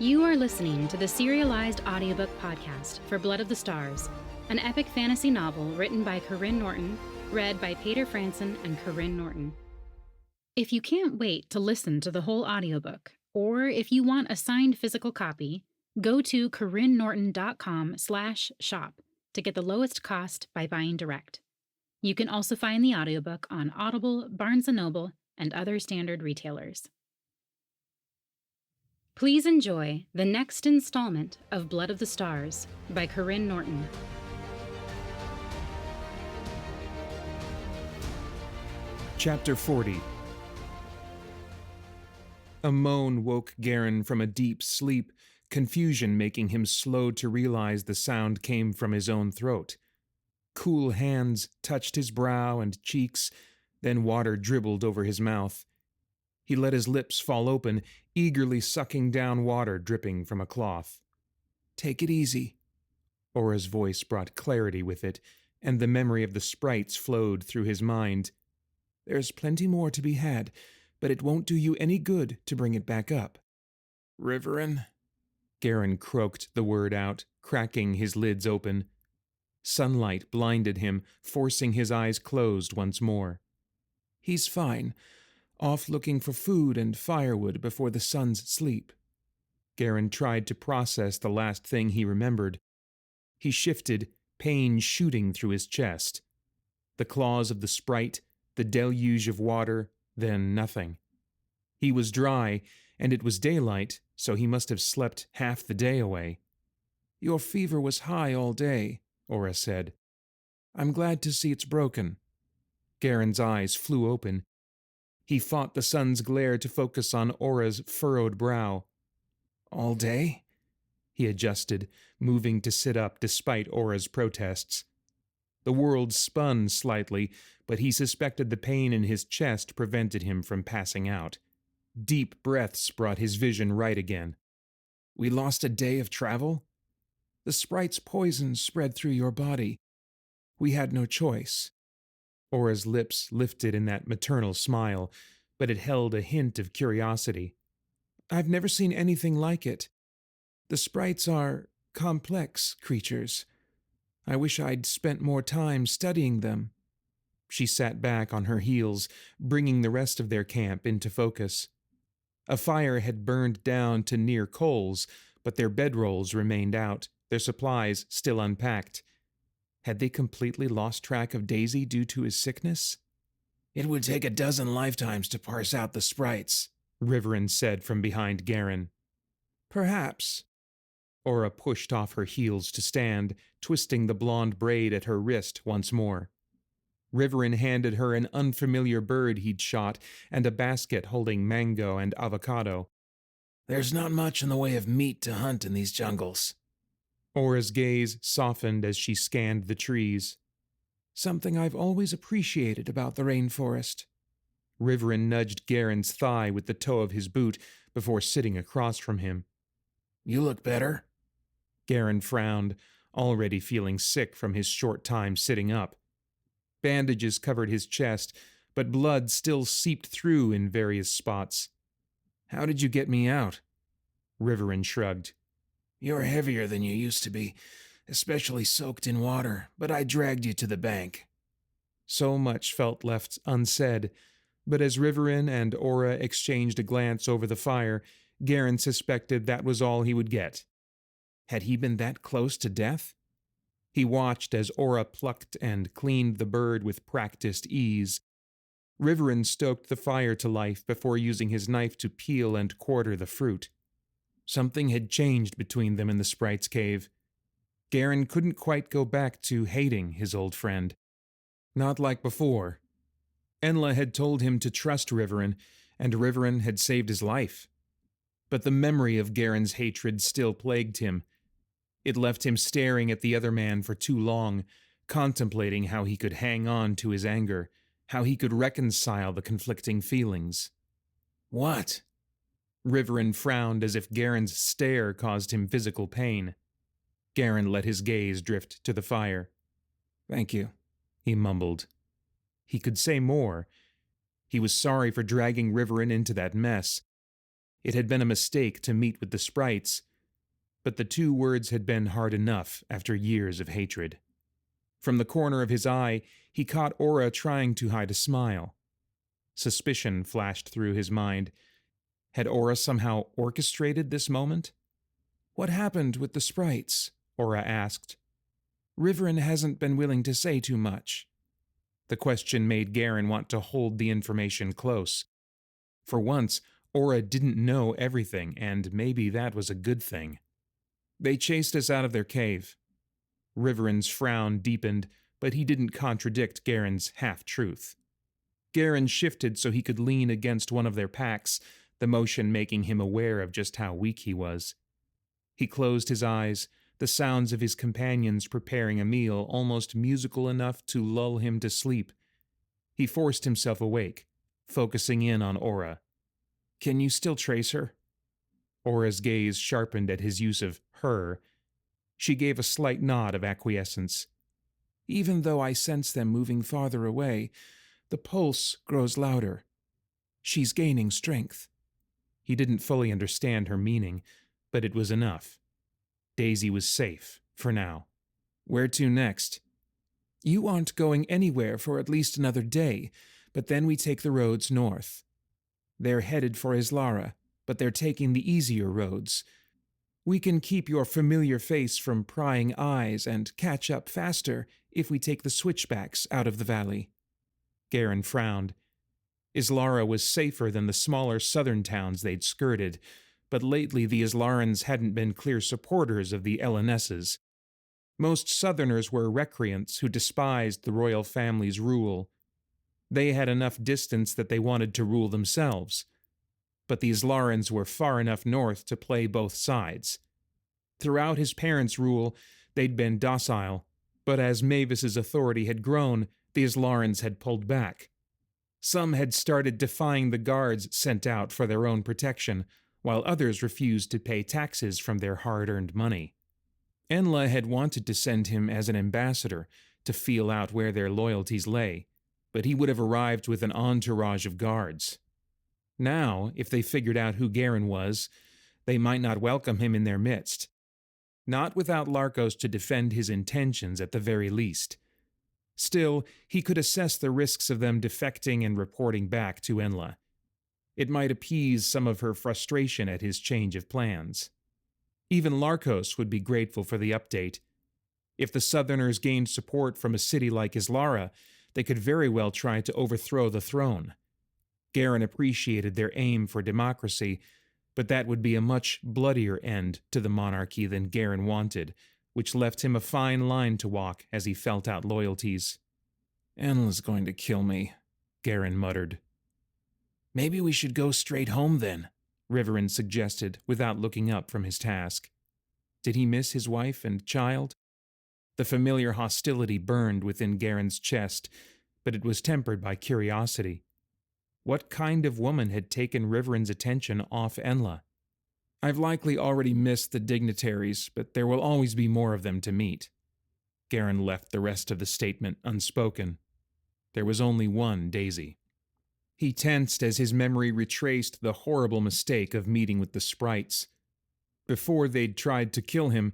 You are listening to the serialized audiobook podcast for Blood of the Stars, an epic fantasy novel written by Karyne Norton, read by Paeter Frandsen and Karyne Norton. If you can't wait to listen to the whole audiobook, or if you want a signed physical copy, go to karynnorton.com/shop to get the lowest cost by buying direct. You can also find the audiobook on Audible, Barnes & Noble, and other standard retailers. Please enjoy the next installment of Blood of the Stars by Karyne Norton. Chapter 40. A moan woke Karyne from a deep sleep, confusion making him slow to realize the sound came from his own throat. Cool hands touched his brow and cheeks, then water dribbled over his mouth. He let his lips fall open, eagerly sucking down water dripping from a cloth. "Take it easy." Aura's voice brought clarity with it, and the memory of the sprites flowed through his mind. "There's plenty more to be had, but it won't do you any good to bring it back up." "Riverin?" Karyne croaked the word out, cracking his lids open. Sunlight blinded him, forcing his eyes closed once more. "He's fine. Off looking for food and firewood before the sun's sleep." Karyne tried to process the last thing he remembered. He shifted, pain shooting through his chest. The claws of the sprite, the deluge of water, then nothing. He was dry, and it was daylight, so he must have slept half the day away. "Your fever was high all day," Aura said. "I'm glad to see it's broken." Karyne's eyes flew open. He fought the sun's glare to focus on Aura's furrowed brow. "All day?" He adjusted, moving to sit up despite Aura's protests. The world spun slightly, but he suspected the pain in his chest prevented him from passing out. Deep breaths brought his vision right again. "We lost a day of travel?" "The sprite's poison spread through your body. We had no choice." Aura's lips lifted in that maternal smile, but it held a hint of curiosity. "I've never seen anything like it. The sprites are complex creatures. I wish I'd spent more time studying them." She sat back on her heels, bringing the rest of their camp into focus. A fire had burned down to near coals, but their bedrolls remained out, their supplies still unpacked. Had they completely lost track of Daisy due to his sickness? "It would take a dozen lifetimes to parse out the sprites," Riverin said from behind Karyne. "Perhaps." Aura pushed off her heels to stand, twisting the blonde braid at her wrist once more. Riverin handed her an unfamiliar bird he'd shot and a basket holding mango and avocado. "There's not much in the way of meat to hunt in these jungles." Aura's gaze softened as she scanned the trees. "Something I've always appreciated about the rainforest." Riverin nudged Karyne's thigh with the toe of his boot before sitting across from him. "You look better." Karyne frowned, already feeling sick from his short time sitting up. Bandages covered his chest, but blood still seeped through in various spots. "How did you get me out?" Riverin shrugged. "You're heavier than you used to be, especially soaked in water, but I dragged you to the bank." So much felt left unsaid, but as Riverin and Aura exchanged a glance over the fire, Karyne suspected that was all he would get. Had he been that close to death? He watched as Aura plucked and cleaned the bird with practiced ease. Riverin stoked the fire to life before using his knife to peel and quarter the fruit. Something had changed between them in the sprite's cave. Karyne couldn't quite go back to hating his old friend. Not like before. Enla had told him to trust Riverin, and Riverin had saved his life. But the memory of Karyne's hatred still plagued him. It left him staring at the other man for too long, contemplating how he could hang on to his anger, how he could reconcile the conflicting feelings. "What?" Riverin frowned as if Karyne's stare caused him physical pain. Karyne let his gaze drift to the fire. "Thank you," he mumbled. He could say more. He was sorry for dragging Riverin into that mess. It had been a mistake to meet with the sprites, but the 2 words had been hard enough after years of hatred. From the corner of his eye, he caught Aura trying to hide a smile. Suspicion flashed through his mind. Had Aura somehow orchestrated this moment? "What happened with the sprites?" Aura asked. "Riverin hasn't been willing to say too much." The question made Karyne want to hold the information close. For once, Aura didn't know everything, and maybe that was a good thing. "They chased us out of their cave." Riverin's frown deepened, but he didn't contradict Karyne's half-truth. Karyne shifted so he could lean against one of their packs, the motion making him aware of just how weak he was. He closed his eyes, the sounds of his companions preparing a meal almost musical enough to lull him to sleep. He forced himself awake, focusing in on Aura. "Can you still trace her?" Aura's gaze sharpened at his use of her. She gave a slight nod of acquiescence. "Even though I sense them moving farther away, the pulse grows louder. She's gaining strength." He didn't fully understand her meaning, but it was enough. Daisy was safe, for now. "Where to next?" "You aren't going anywhere for at least another day, but then we take the roads north. They're headed for Islara, but they're taking the easier roads. We can keep your familiar face from prying eyes and catch up faster if we take the switchbacks out of the valley." Karyne frowned. Islara was safer than the smaller southern towns they'd skirted, but lately the Islarans hadn't been clear supporters of the Elenesses. Most southerners were recreants who despised the royal family's rule. They had enough distance that they wanted to rule themselves. But the Islarans were far enough north to play both sides. Throughout his parents' rule, they'd been docile, but as Mavis's authority had grown, the Islarans had pulled back. Some had started defying the guards sent out for their own protection, while others refused to pay taxes from their hard-earned money. Enla had wanted to send him as an ambassador to feel out where their loyalties lay, but he would have arrived with an entourage of guards. Now, if they figured out who Karyne was, they might not welcome him in their midst. Not without Larkos to defend his intentions at the very least. Still, he could assess the risks of them defecting and reporting back to Enla. It might appease some of her frustration at his change of plans. Even Larkos would be grateful for the update. If the Southerners gained support from a city like Islara, they could very well try to overthrow the throne. Karyne appreciated their aim for democracy, but that would be a much bloodier end to the monarchy than Karyne wanted, which left him a fine line to walk as he felt out loyalties. "Enla's going to kill me," Karyne muttered. "Maybe we should go straight home then," Riverin suggested without looking up from his task. Did he miss his wife and child? The familiar hostility burned within Karyne's chest, but it was tempered by curiosity. What kind of woman had taken Riverin's attention off Enla? "I've likely already missed the dignitaries, but there will always be more of them to meet." Karyne left the rest of the statement unspoken. There was only one Daisy. He tensed as his memory retraced the horrible mistake of meeting with the sprites. Before they'd tried to kill him,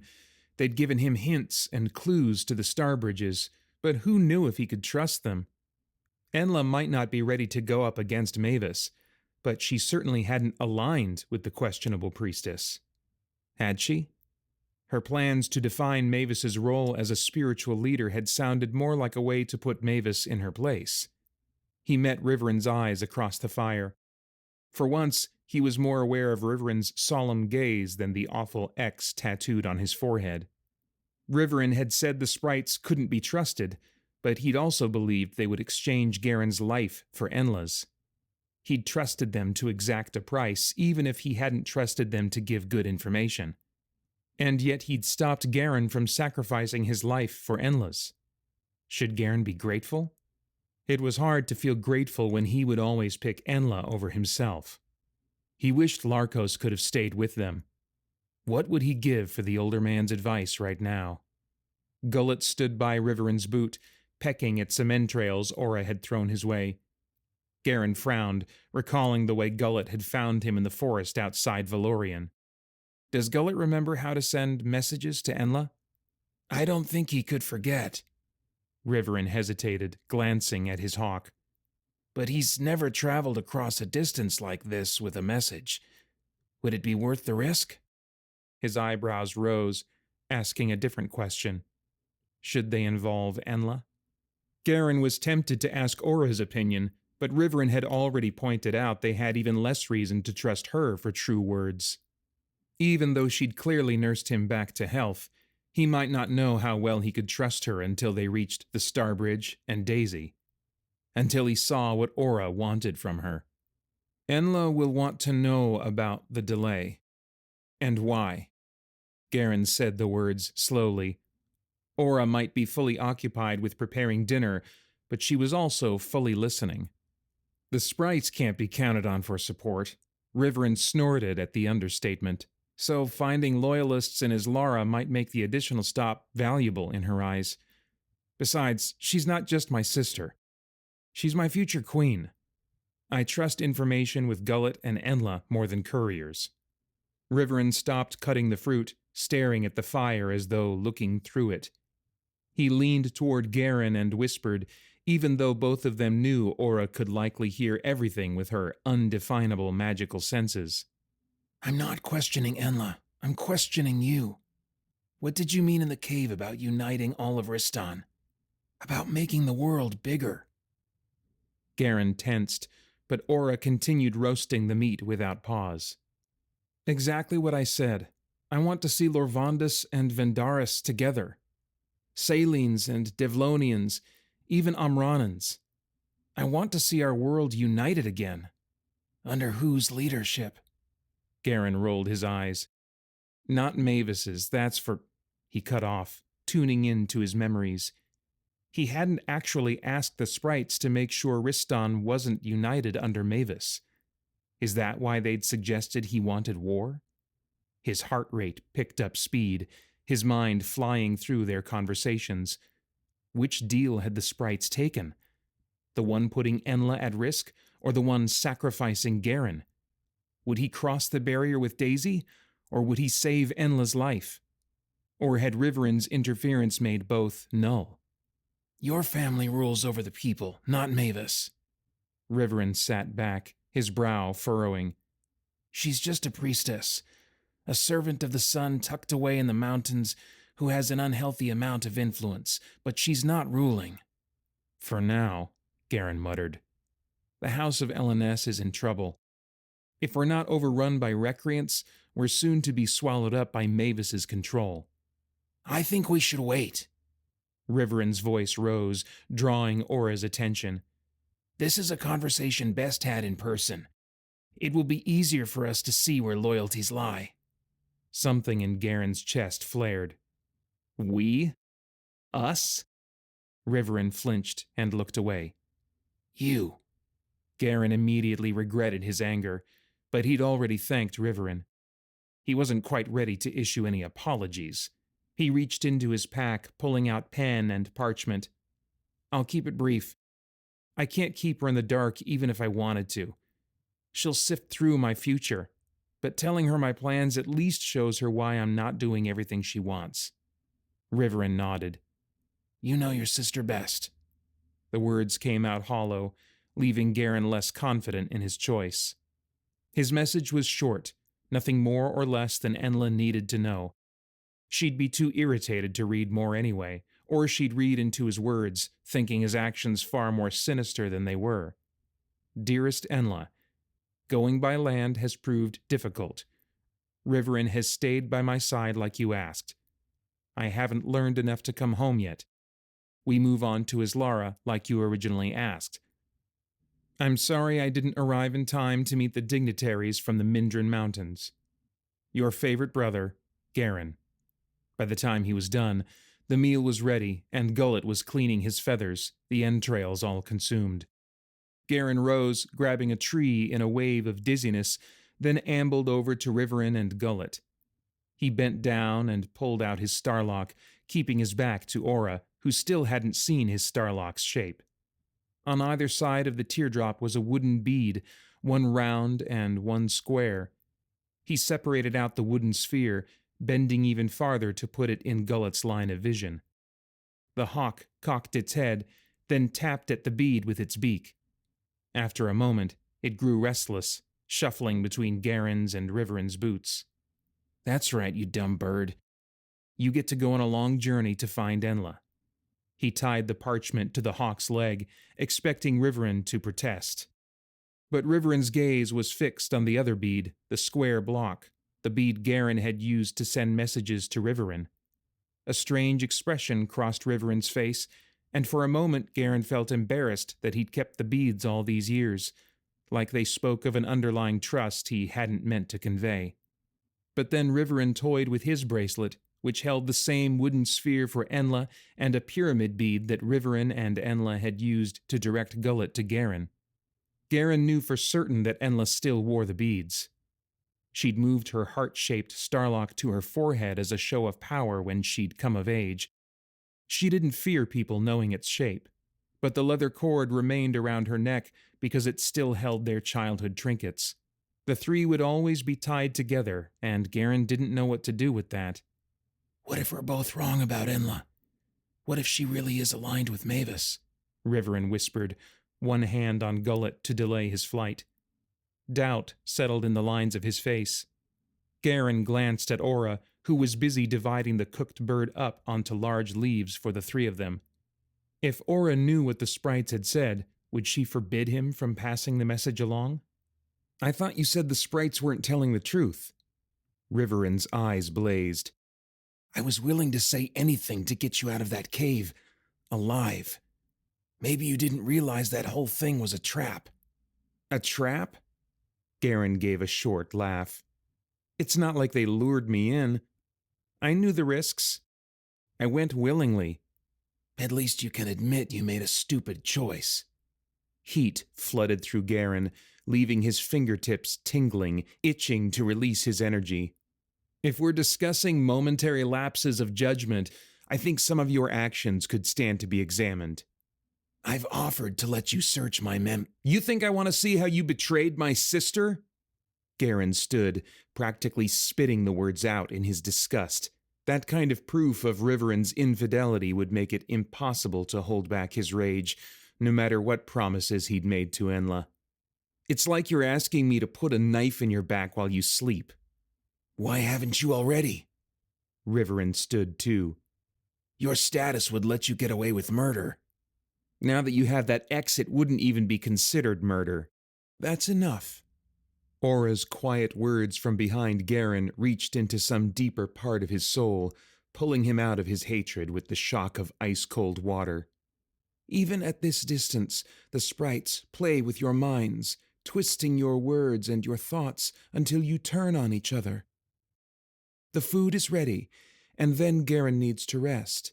they'd given him hints and clues to the Starbridges, but who knew if he could trust them? Enla might not be ready to go up against Mavis, but she certainly hadn't aligned with the questionable priestess. Had she? Her plans to define Mavis's role as a spiritual leader had sounded more like a way to put Mavis in her place. He met Riverin's eyes across the fire. For once, he was more aware of Riverin's solemn gaze than the awful X tattooed on his forehead. Riverin had said the sprites couldn't be trusted, but he'd also believed they would exchange Karyne's life for Enla's. He'd trusted them to exact a price, even if he hadn't trusted them to give good information. And yet he'd stopped Karyne from sacrificing his life for Enla's. Should Karyne be grateful? It was hard to feel grateful when he would always pick Enla over himself. He wished Larkos could have stayed with them. What would he give for the older man's advice right now? Gullet stood by Riverin's boot, pecking at some entrails Aura had thrown his way. Garin frowned, recalling the way Gullet had found him in the forest outside Valorian. Does Gullet remember how to send messages to Enla? I don't think he could forget. Riverin hesitated, glancing at his hawk. But he's never traveled across a distance like this with a message. Would it be worth the risk? His eyebrows rose, asking a different question. Should they involve Enla? Garin was tempted to ask Aura's opinion, but Riverin had already pointed out they had even less reason to trust her for true words. Even though she'd clearly nursed him back to health, he might not know how well he could trust her until they reached the Starbridge and Daisy. Until he saw what Aura wanted from her. Enla will want to know about the delay. And why. Garin said the words slowly. Aura might be fully occupied with preparing dinner, but she was also fully listening. The sprites can't be counted on for support. Riverin snorted at the understatement, so finding loyalists in his Lara might make the additional stop valuable in her eyes. Besides, she's not just my sister. She's my future queen. I trust information with Gullet and Enla more than couriers. Riverin stopped cutting the fruit, staring at the fire as though looking through it. He leaned toward Garin and whispered, even though both of them knew Aura could likely hear everything with her undefinable magical senses. I'm not questioning Enla. I'm questioning you. What did you mean in the cave about uniting all of Ristan? About making the world bigger? Garin tensed, but Aura continued roasting the meat without pause. Exactly what I said. I want to see Lorvandus and Vendaris together. Salines and Devlonians, even Amranans. I want to see our world united again. Under whose leadership? Garin rolled his eyes. Not Mavis's, that's for... He cut off, tuning in to his memories. He hadn't actually asked the sprites to make sure Ristan wasn't united under Mavis. Is that why they'd suggested he wanted war? His heart rate picked up speed, his mind flying through their conversations. Which deal had the sprites taken? The one putting Enla at risk, or the one sacrificing Garin? Would he cross the barrier with Daisy, or would he save Enla's life? Or had Riverin's interference made both null? Your family rules over the people, not Mavis. Riverin sat back, his brow furrowing. She's just a priestess, a servant of the sun tucked away in the mountains who has an unhealthy amount of influence, but she's not ruling. For now, Garin muttered. The House of L&S is in trouble. If we're not overrun by recreants, we're soon to be swallowed up by Mavis's control. I think we should wait. Riverin's voice rose, drawing Aura's attention. This is a conversation best had in person. It will be easier for us to see where loyalties lie. Something in Garin's chest flared. We? Us? Riverin flinched and looked away. You. Garin immediately regretted his anger, but he'd already thanked Riverin. He wasn't quite ready to issue any apologies. He reached into his pack, pulling out pen and parchment. I'll keep it brief. I can't keep her in the dark even if I wanted to. She'll sift through my future, but telling her my plans at least shows her why I'm not doing everything she wants. Riverin nodded. You know your sister best. The words came out hollow, leaving Garin less confident in his choice. His message was short, nothing more or less than Enla needed to know. She'd be too irritated to read more anyway, or she'd read into his words, thinking his actions far more sinister than they were. Dearest Enla, going by land has proved difficult. Riverin has stayed by my side like you asked. I haven't learned enough to come home yet. We move on to Islara like you originally asked. I'm sorry I didn't arrive in time to meet the dignitaries from the Mindran Mountains. Your favorite brother, Garin. By the time he was done, the meal was ready, and Gullet was cleaning his feathers, the entrails all consumed. Garin rose, grabbing a tree in a wave of dizziness, then ambled over to Riverin and Gullet. He bent down and pulled out his starlock, keeping his back to Aura, who still hadn't seen his starlock's shape. On either side of the teardrop was a wooden bead, one round and one square. He separated out the wooden sphere, bending even farther to put it in Gullet's line of vision. The hawk cocked its head, then tapped at the bead with its beak. After a moment, it grew restless, shuffling between Garen's and Riveren's boots. "That's right, you dumb bird. You get to go on a long journey to find Enla." He tied the parchment to the hawk's leg, expecting Riveren to protest. But Riveren's gaze was fixed on the other bead, the square block, the bead Garen had used to send messages to Riveren. A strange expression crossed Riveren's face, and for a moment Garen felt embarrassed that he'd kept the beads all these years, like they spoke of an underlying trust he hadn't meant to convey. But then Riveren toyed with his bracelet, which held the same wooden sphere for Enla and a pyramid bead that Riveren and Enla had used to direct Gullet to Garen. Garen knew for certain that Enla still wore the beads. She'd moved her heart-shaped starlock to her forehead as a show of power when she'd come of age. She didn't fear people knowing its shape, but the leather cord remained around her neck because it still held their childhood trinkets. The three would always be tied together, and Garen didn't know what to do with that. "What if we're both wrong about Enla? What if she really is aligned with Mavis?" Riveren whispered, one hand on Gullet to delay his flight. Doubt settled in the lines of his face. Garen glanced at Aura, who was busy dividing the cooked bird up onto large leaves for the three of them. If Aura knew what the sprites had said, would she forbid him from passing the message along? "I thought you said the sprites weren't telling the truth." Riveren's eyes blazed. "I was willing to say anything to get you out of that cave, alive. Maybe you didn't realize that whole thing was a trap." "A trap?" Garen gave a short laugh. "It's not like they lured me in. I knew the risks. I went willingly." "At least you can admit you made a stupid choice." Heat flooded through Garen, leaving his fingertips tingling, itching to release his energy. "If we're discussing momentary lapses of judgment, I think some of your actions could stand to be examined." "I've offered to let you search my You think I want to see how you betrayed my sister?" Garen stood, practically spitting the words out in his disgust. That kind of proof of Riveren's infidelity would make it impossible to hold back his rage, no matter what promises he'd made to Enla. "It's like you're asking me to put a knife in your back while you sleep." "Why haven't you already?" Riveren stood too. "Your status would let you get away with murder." "Now that you have that X, it wouldn't even be considered murder." "That's enough." Aura's quiet words from behind Garen reached into some deeper part of his soul, pulling him out of his hatred with the shock of ice-cold water. "Even at this distance, the sprites play with your minds, twisting your words and your thoughts until you turn on each other. The food is ready, and then Garen needs to rest.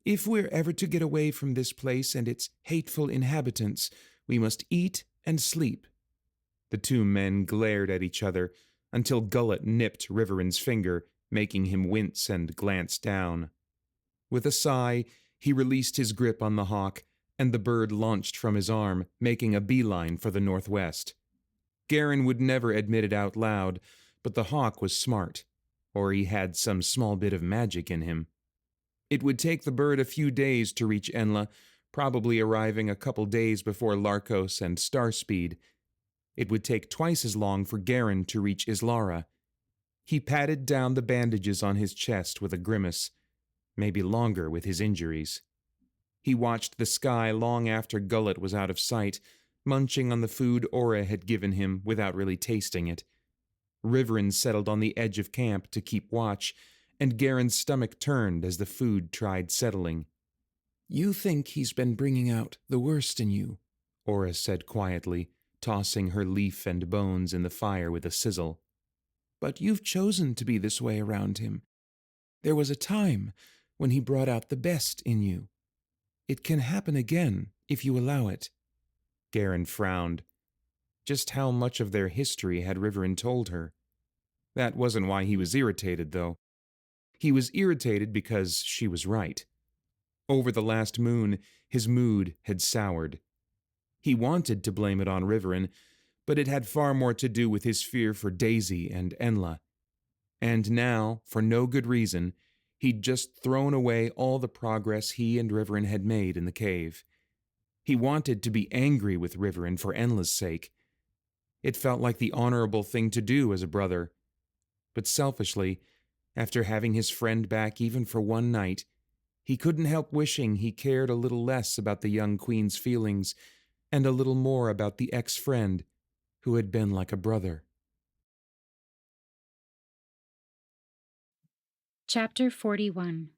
If we're ever to get away from this place and its hateful inhabitants, we must eat and sleep." The two men glared at each other until Gullet nipped Riveren's finger, making him wince and glance down. With a sigh, he released his grip on the hawk, and the bird launched from his arm, making a beeline for the northwest. Garen would never admit it out loud, but the hawk was smart, or he had some small bit of magic in him. It would take the bird a few days to reach Enla, probably arriving a couple days before Larkos and Starspeed. It would take twice as long for Garen to reach Islara. He patted down the bandages on his chest with a grimace, maybe longer with his injuries. He watched the sky long after Gullet was out of sight, munching on the food Aura had given him without really tasting it. Riveren settled on the edge of camp to keep watch, and Garen's stomach turned as the food tried settling. "You think he's been bringing out the worst in you," Aura said quietly, tossing her leaf and bones in the fire with a sizzle. "But you've chosen to be this way around him. There was a time when he brought out the best in you. It can happen again if you allow it." Garen frowned. Just how much of their history had Riveren told her? That wasn't why he was irritated, though. He was irritated because she was right. Over the last moon, his mood had soured. He wanted to blame it on Riverin, but it had far more to do with his fear for Daisy and Enla. And now, for no good reason, he'd just thrown away all the progress he and Riverin had made in the cave. He wanted to be angry with Riverin for Enla's sake. It felt like the honorable thing to do as a brother. But selfishly, after having his friend back even for one night, he couldn't help wishing he cared a little less about the young queen's feelings and a little more about the ex-friend who had been like a brother. Chapter 41.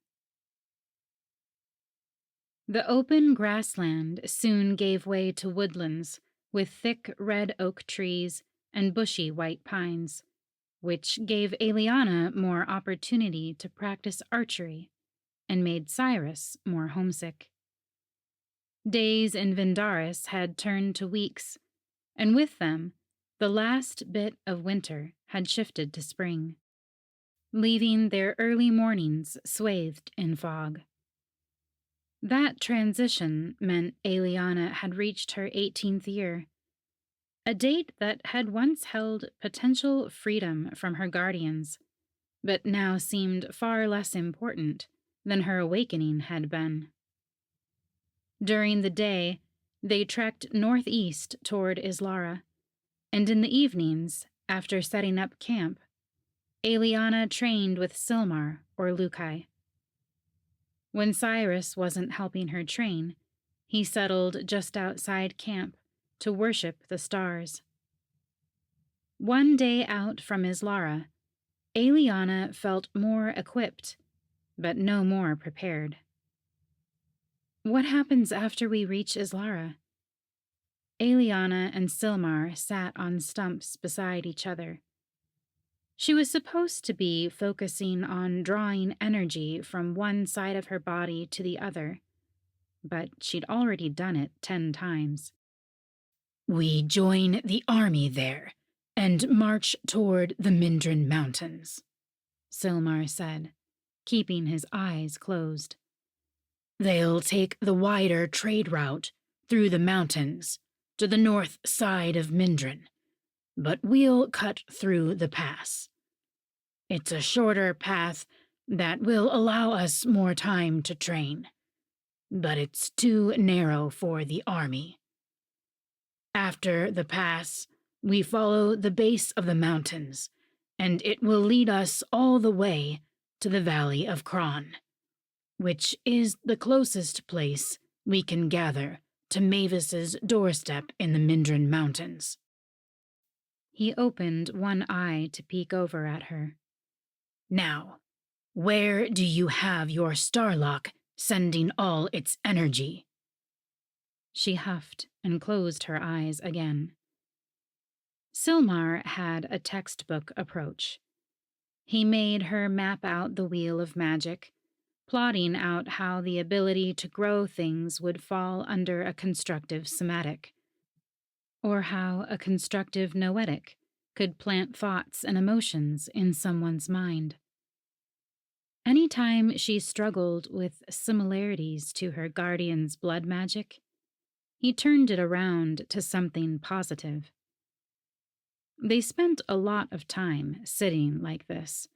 The open grassland soon gave way to woodlands with thick red oak trees and bushy white pines, which gave Eliana more opportunity to practice archery and made Cyrus more homesick. Days in Vindaris had turned to weeks, and with them, the last bit of winter had shifted to spring, leaving their early mornings swathed in fog. That transition meant Eliana had reached her 18th year, a date that had once held potential freedom from her guardians, but now seemed far less important than her awakening had been. During the day, they trekked northeast toward Islara, and in the evenings, after setting up camp, Eliana trained with Silmar or Lukai. When Cyrus wasn't helping her train, he settled just outside camp to worship the stars. One day out from Islara, Eliana felt more equipped, but no more prepared. What happens after we reach Islara? Eliana and Silmar sat on stumps beside each other. She was supposed to be focusing on drawing energy from one side of her body to the other, but she'd already done it 10 times. We join the army there and march toward the Mindrin Mountains, Silmar said, keeping his eyes closed. They'll take the wider trade route through the mountains to the north side of Mindrin, but we'll cut through the pass. It's a shorter path that will allow us more time to train, but it's too narrow for the army. After the pass, we follow the base of the mountains, and it will lead us all the way to the Valley of Kron, which is the closest place we can gather to Mavis's doorstep in the Mindrin Mountains. He opened one eye to peek over at her. Now, where do you have your Starlock sending all its energy? She huffed and closed her eyes again. Silmar had a textbook approach. He made her map out the wheel of magic, plotting out how the ability to grow things would fall under a constructive somatic, or how a constructive noetic could plant thoughts and emotions in someone's mind. Anytime she struggled with similarities to her guardian's blood magic, he turned it around to something positive. They spent a lot of time sitting like this,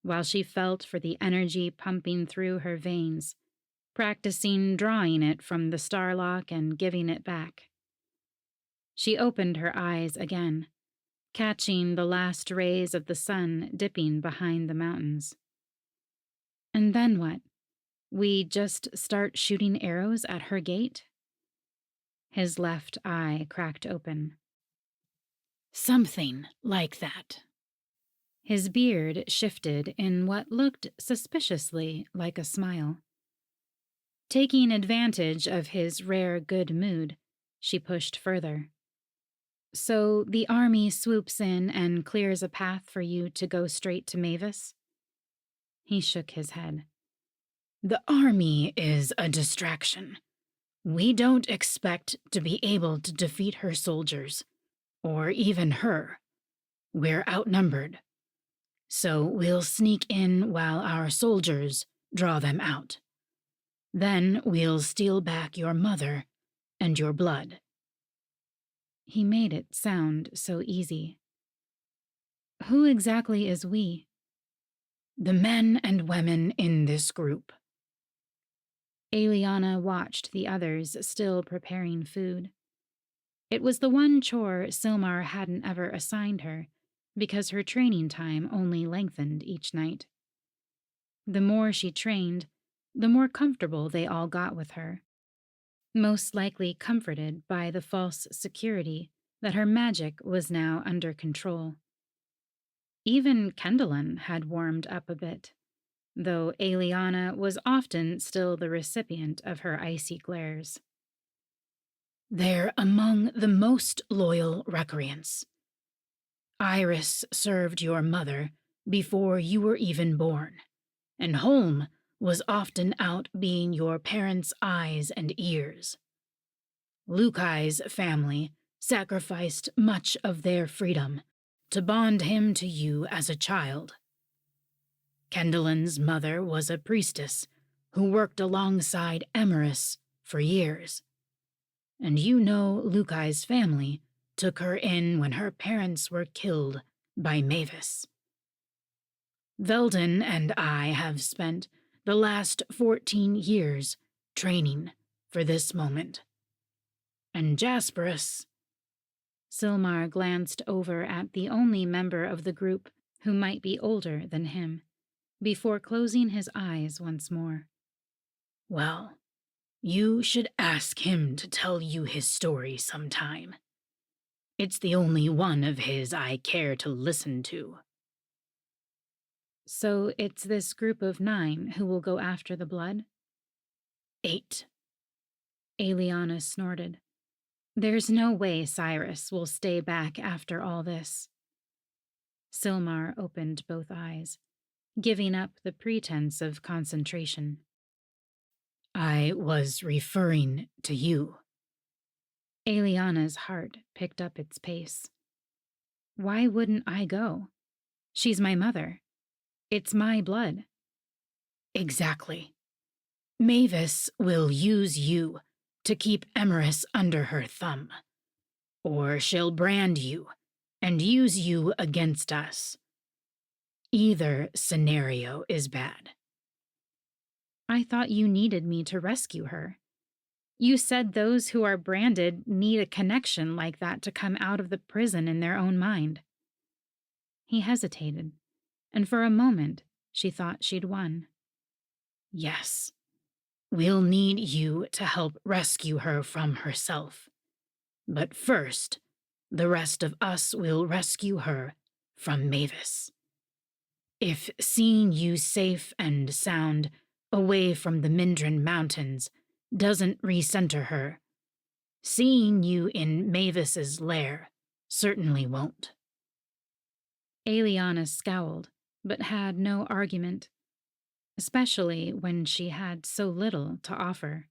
while she felt for the energy pumping through her veins, practicing drawing it from the Starlock and giving it back. She opened her eyes again, catching the last rays of the sun dipping behind the mountains. And then what? We just start shooting arrows at her gate? His left eye cracked open. Something like that. His beard shifted in what looked suspiciously like a smile. Taking advantage of his rare good mood, she pushed further. So the army swoops in and clears a path for you to go straight to Mavis? He shook his head. The army is a distraction. We don't expect to be able to defeat her soldiers, or even her. We're outnumbered. So we'll sneak in while our soldiers draw them out. Then we'll steal back your mother and your blood. He made it sound so easy. Who exactly is we? The men and women in this group. Eliana watched the others still preparing food. It was the one chore Silmar hadn't ever assigned her, because her training time only lengthened each night. The more she trained, the more comfortable they all got with her, most likely comforted by the false security that her magic was now under control. Even Kendallin had warmed up a bit, though Eliana was often still the recipient of her icy glares. They're among the most loyal recreants. Iris served your mother before you were even born, and Holm was often out being your parents' eyes and ears. Lukai's family sacrificed much of their freedom to bond him to you as a child. Kendallin's mother was a priestess who worked alongside Emerus for years. And you know Lukai's family took her in when her parents were killed by Mavis. Velden and I have spent the last 14 years training for this moment. And Jasperus... Silmar glanced over at the only member of the group who might be older than him, before closing his eyes once more. Well, you should ask him to tell you his story sometime. It's the only one of his I care to listen to. So it's this group of 9 who will go after the blood? 8. Eliana snorted. There's no way Cyrus will stay back after all this. Silmar opened both eyes, giving up the pretense of concentration. I was referring to you. Eliana's heart picked up its pace. Why wouldn't I go? She's my mother. It's my blood. Exactly. Mavis will use you to keep Emerus under her thumb. Or she'll brand you and use you against us. Either scenario is bad. I thought you needed me to rescue her. You said those who are branded need a connection like that to come out of the prison in their own mind. He hesitated, and for a moment she thought she'd won. Yes. We'll need you to help rescue her from herself. But first, the rest of us will rescue her from Mavis. If seeing you safe and sound away from the Mindren Mountains doesn't recenter her, seeing you in Mavis's lair certainly won't. Eliana scowled, but had no argument, especially when she had so little to offer.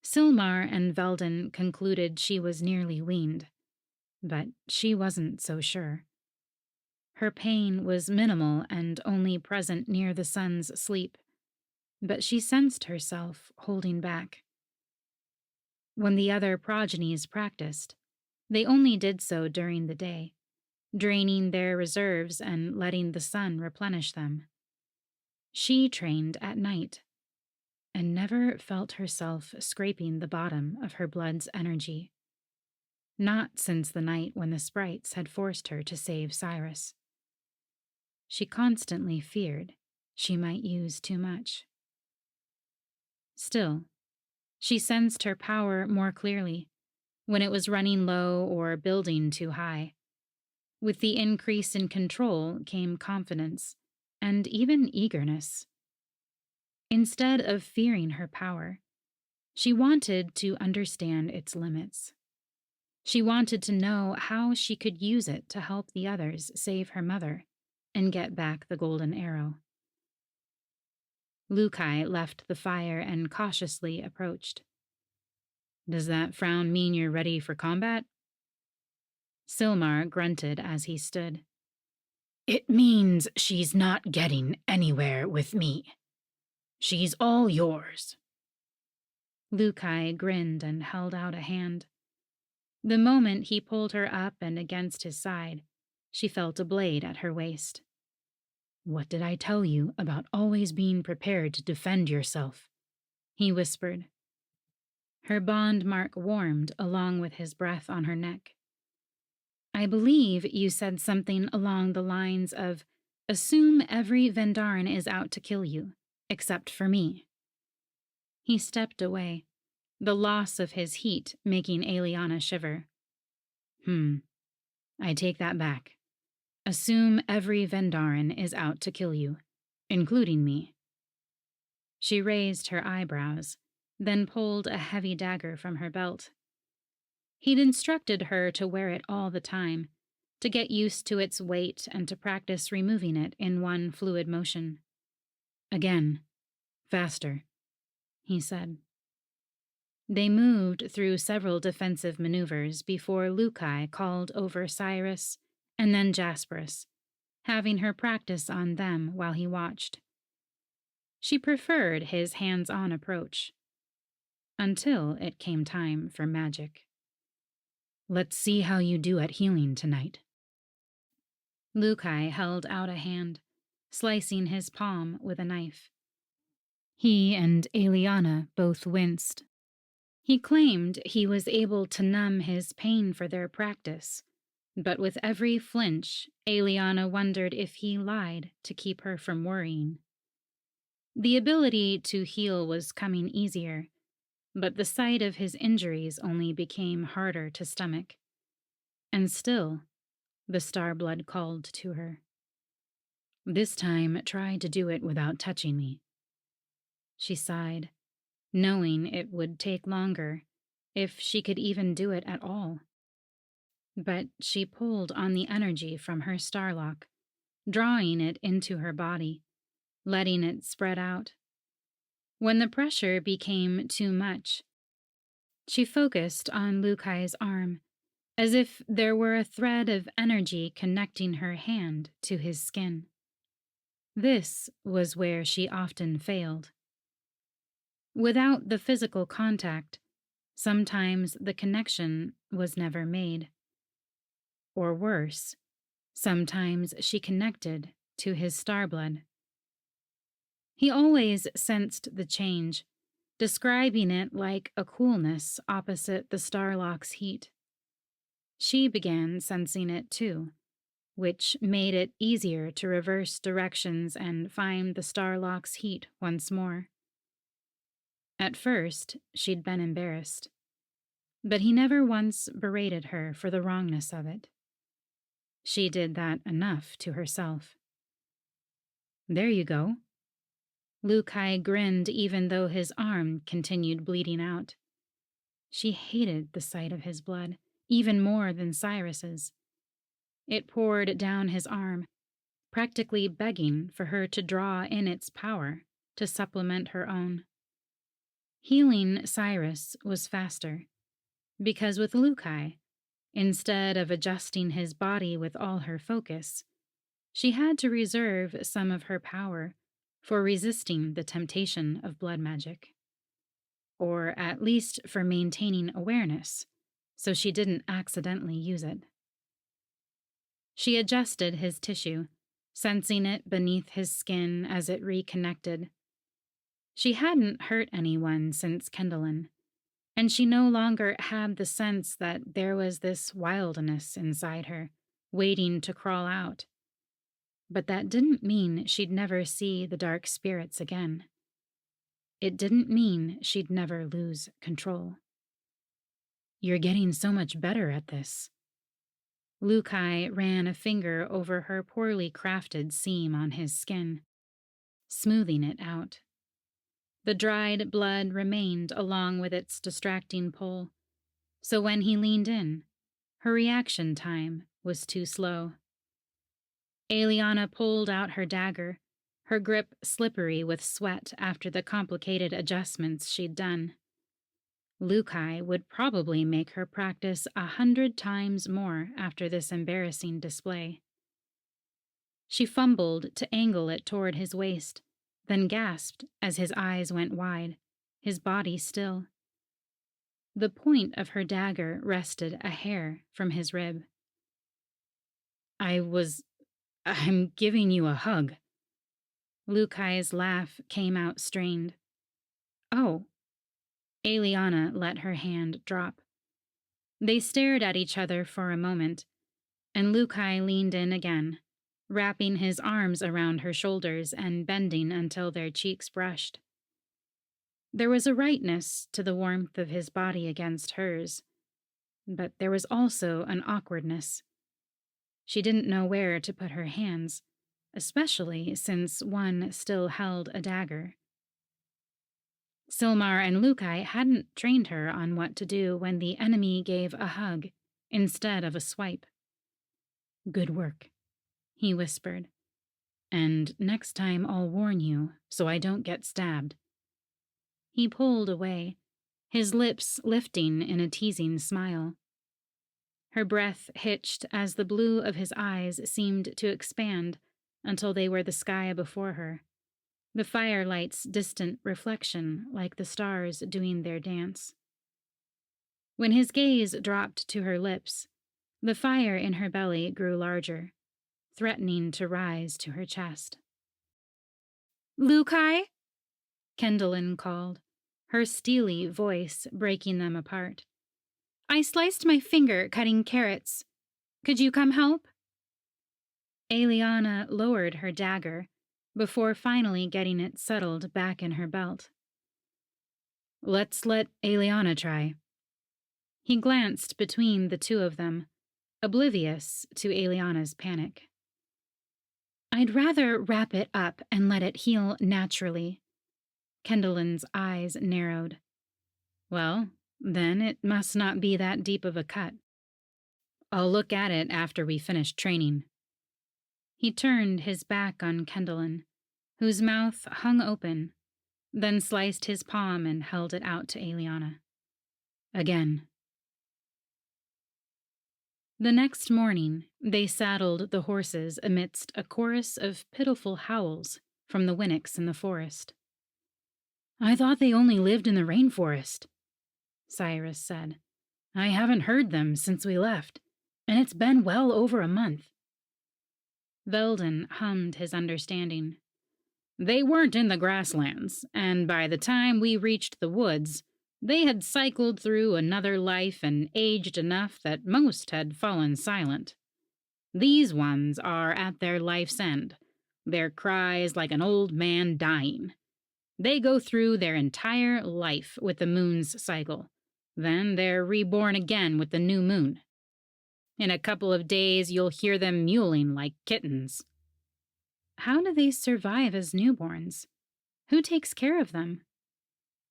Silmar and Velden concluded she was nearly weaned, but she wasn't so sure. Her pain was minimal and only present near the sun's sleep, but she sensed herself holding back. When the other progenies practiced, they only did so during the day, draining their reserves and letting the sun replenish them. She trained at night, and never felt herself scraping the bottom of her blood's energy. Not since the night when the sprites had forced her to save Cyrus. She constantly feared she might use too much. Still, she sensed her power more clearly when it was running low or building too high. With the increase in control came confidence and even eagerness. Instead of fearing her power, she wanted to understand its limits. She wanted to know how she could use it to help the others save her mother and get back the golden arrow. Lukai left the fire and cautiously approached. Does that frown mean you're ready for combat? Silmar grunted as he stood. It means she's not getting anywhere with me. She's all yours. Lukai grinned and held out a hand. The moment he pulled her up and against his side, she felt a blade at her waist. "What did I tell you about always being prepared to defend yourself?" he whispered. Her bond mark warmed along with his breath on her neck. "I believe you said something along the lines of, assume every Vendarin is out to kill you, except for me." He stepped away, the loss of his heat making Eliana shiver. I take that back. Assume every Vendarin is out to kill you, including me." She raised her eyebrows, then pulled a heavy dagger from her belt. He'd instructed her to wear it all the time, to get used to its weight and to practice removing it in one fluid motion. "Again, faster," he said. They moved through several defensive maneuvers before Lukai called over Cyrus and then Jasperus, having her practice on them while he watched. She preferred his hands-on approach, until it came time for magic. "Let's see how you do at healing tonight." Lukai held out a hand, slicing his palm with a knife. He and Eliana both winced. He claimed he was able to numb his pain for their practice, but with every flinch, Eliana wondered if he lied to keep her from worrying. The ability to heal was coming easier, but the sight of his injuries only became harder to stomach. And still, the star blood called to her. "This time, try to do it without touching me." She sighed, knowing it would take longer, if she could even do it at all. But she pulled on the energy from her starlock, drawing it into her body, letting it spread out. When the pressure became too much, she focused on Lukai's arm, as if there were a thread of energy connecting her hand to his skin. This was where she often failed. Without the physical contact, sometimes the connection was never made. Or worse, sometimes she connected to his starblood. He always sensed the change, describing it like a coolness opposite the starlock's heat. She began sensing it too, which made it easier to reverse directions and find the starlock's heat once more. At first, she'd been embarrassed, but he never once berated her for the wrongness of it. She did that enough to herself. "There you go." Lukai grinned even though his arm continued bleeding out. She hated the sight of his blood, even more than Cyrus's. It poured down his arm, practically begging for her to draw in its power to supplement her own. Healing Cyrus was faster, because with Lukai, instead of adjusting his body with all her focus, she had to reserve some of her power for resisting the temptation of blood magic. Or at least for maintaining awareness, so she didn't accidentally use it. She adjusted his tissue, sensing it beneath his skin as it reconnected. She hadn't hurt anyone since Kendallin, and she no longer had the sense that there was this wildness inside her, waiting to crawl out. But that didn't mean she'd never see the dark spirits again. It didn't mean she'd never lose control. "You're getting so much better at this." Lukai ran a finger over her poorly crafted seam on his skin, smoothing it out. The dried blood remained along with its distracting pull, so when he leaned in, her reaction time was too slow. Eliana pulled out her dagger, her grip slippery with sweat after the complicated adjustments she'd done. Lukai would probably make her practice 100 times more after this embarrassing display. She fumbled to angle it toward his waist, then gasped as his eyes went wide, his body still. The point of her dagger rested a hair from his rib. I'm giving you a hug. Lukai's laugh came out strained. Oh. Eliana let her hand drop. They stared at each other for a moment, and Lukai leaned in again, wrapping his arms around her shoulders and bending until their cheeks brushed. There was a rightness to the warmth of his body against hers, but there was also an awkwardness. She didn't know where to put her hands, especially since one still held a dagger. Silmar and Lukai hadn't trained her on what to do when the enemy gave a hug instead of a swipe. Good work, he whispered. And next time I'll warn you so I don't get stabbed. He pulled away, his lips lifting in a teasing smile. Her breath hitched as the blue of his eyes seemed to expand until they were the sky before her, the firelight's distant reflection like the stars doing their dance. When his gaze dropped to her lips, the fire in her belly grew larger, threatening to rise to her chest. "Lukai?" Kendallin called, her steely voice breaking them apart. "I sliced my finger cutting carrots. Could you come help?" Eliana lowered her dagger before finally getting it settled back in her belt. "Let's let Eliana try." He glanced between the two of them, oblivious to Eliana's panic. "I'd rather wrap it up and let it heal naturally." Kendallin's eyes narrowed. "Well, then it must not be that deep of a cut. I'll look at it after we finish training." He turned his back on Kendallin, whose mouth hung open, then sliced his palm and held it out to Eliana. Again. The next morning, they saddled the horses amidst a chorus of pitiful howls from the Winnicks in the forest. "I thought they only lived in the rainforest," Cyrus said. "I haven't heard them since we left, and it's been well over a month." Veldon hummed his understanding. "They weren't in the grasslands, and by the time we reached the woods, they had cycled through another life and aged enough that most had fallen silent. These ones are at their life's end, their cries like an old man dying. They go through their entire life with the moon's cycle. Then they're reborn again with the new moon. In a couple of days, you'll hear them mewling like kittens." "How do they survive as newborns? Who takes care of them?"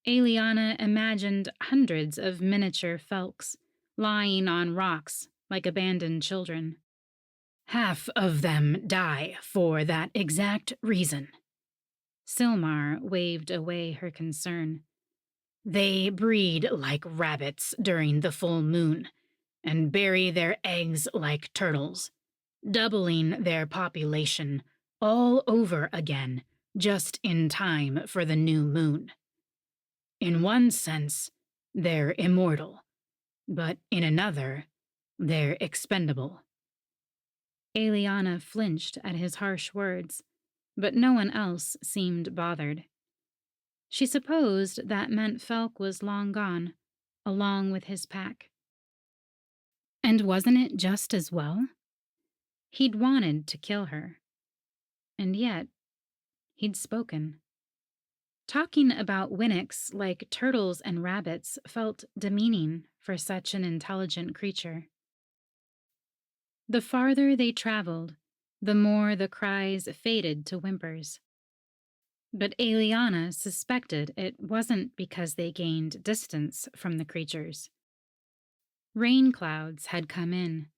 Eliana imagined hundreds of miniature Felks lying on rocks like abandoned children. "Half of them die for that exact reason." Silmar waved away her concern. "They breed like rabbits during the full moon and bury their eggs like turtles, doubling their population all over again just in time for the new moon. In one sense, they're immortal, but in another, they're expendable." Eliana flinched at his harsh words, but no one else seemed bothered. She supposed that meant Felk was long gone, along with his pack. And wasn't it just as well? He'd wanted to kill her. And yet, he'd spoken. Talking about Winnicks like turtles and rabbits felt demeaning for such an intelligent creature. The farther they traveled, the more the cries faded to whimpers. But Eliana suspected it wasn't because they gained distance from the creatures. Rain clouds had come in,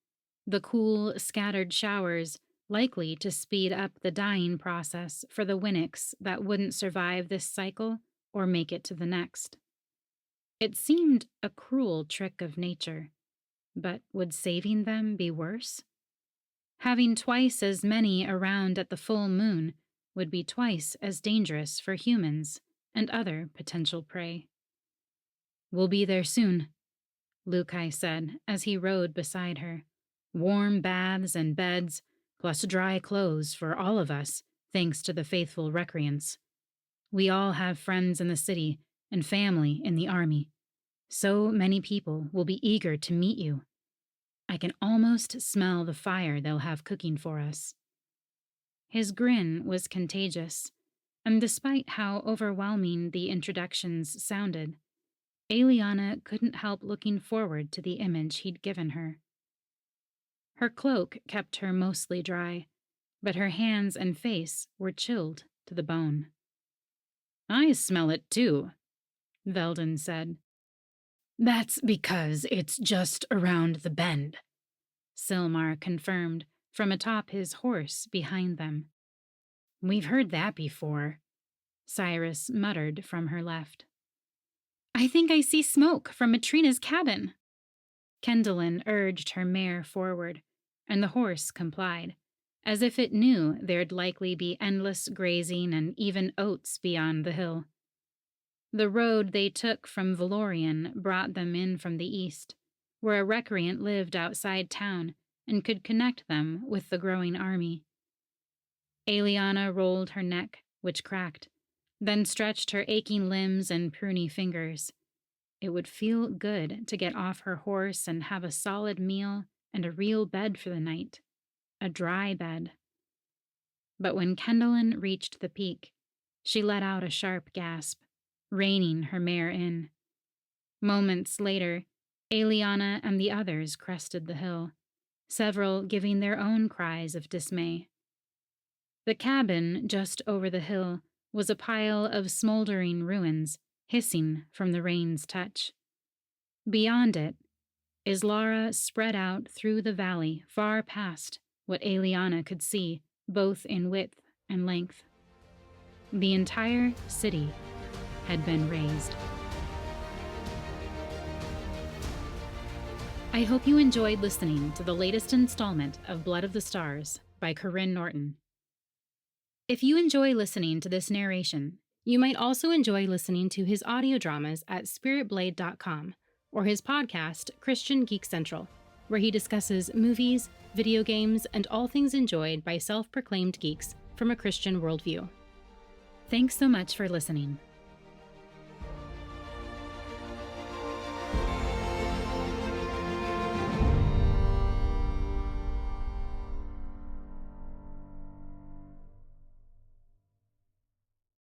the cool, scattered showers likely to speed up the dying process for the Winnicks that wouldn't survive this cycle or make it to the next. It seemed a cruel trick of nature, but would saving them be worse? Having twice as many around at the full moon would be twice as dangerous for humans and other potential prey. "We'll be there soon," Lukai said as he rode beside her. Warm baths and beds, plus dry clothes for all of us, thanks to the faithful recreants. We all have friends in the city and family in the army. So many people will be eager to meet you. I can almost smell the fire they'll have cooking for us. His grin was contagious, and despite how overwhelming the introductions sounded, Eliana couldn't help looking forward to the image he'd given her. Her cloak kept her mostly dry, but her hands and face were chilled to the bone. I smell it too, Veldon said. That's because it's just around the bend, Silmar confirmed from atop his horse behind them. We've heard that before, Cyrus muttered from her left. I think I see smoke from Matrina's cabin. Kendallin urged her mare forward, and the horse complied, as if it knew there'd likely be endless grazing and even oats beyond the hill. The road they took from Valorian brought them in from the east, where a recreant lived outside town and could connect them with the growing army. Eliana rolled her neck, which cracked, then stretched her aching limbs and pruny fingers. It would feel good to get off her horse and have a solid meal and a real bed for the night. A dry bed. But when Kendallin reached the peak, she let out a sharp gasp, reining her mare in. Moments later, Eliana and the others crested the hill, several giving their own cries of dismay. The cabin just over the hill was a pile of smoldering ruins, hissing from the rain's touch. Beyond it, Islara spread out through the valley far past what Eliana could see, both in width and length. The entire city had been razed. I hope you enjoyed listening to the latest installment of Blood of the Stars by Karyne Norton. If you enjoy listening to this narration, you might also enjoy listening to his audio dramas at spiritblade.com or his podcast, Christian Geek Central, where he discusses movies, video games, and all things enjoyed by self-proclaimed geeks from a Christian worldview. Thanks so much for listening.